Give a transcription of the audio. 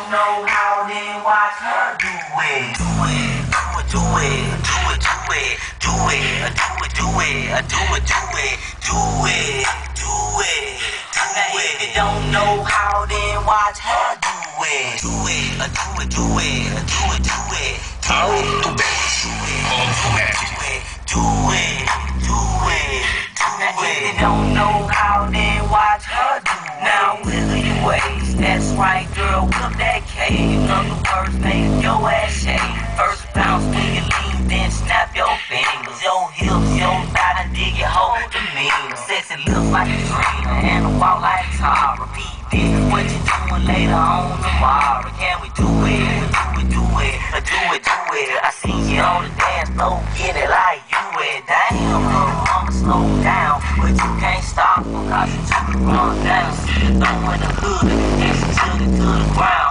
don't know how, then watch her do it. Do it, do it, do it, do it, do it, do it, do it, do it, do it, do it, do it, do it. Now if you don't know how, then watch her do it. Do it, do it, do it, do it, do it. Auto Dance Automatic. Do it, do it, do it. Now if you don't know how, then watch her do it. Now wiggle your waist, that's right, girl, whip that cake. In other words, make your ass shake. First bounce when you lean, then snap your fingers. Your hips, your body, dig your whole demeanor. Sexy lips like a dream, and a walk like Tara. Repeat this, what you doing later on tomorrow? Can we do it, do it, do it, do it, do it? I see you on the dance floor, get it like you it. Damn, I'ma slow down, but you can't stop because you took it run down. See you throwing the hood, and she took it to the ground.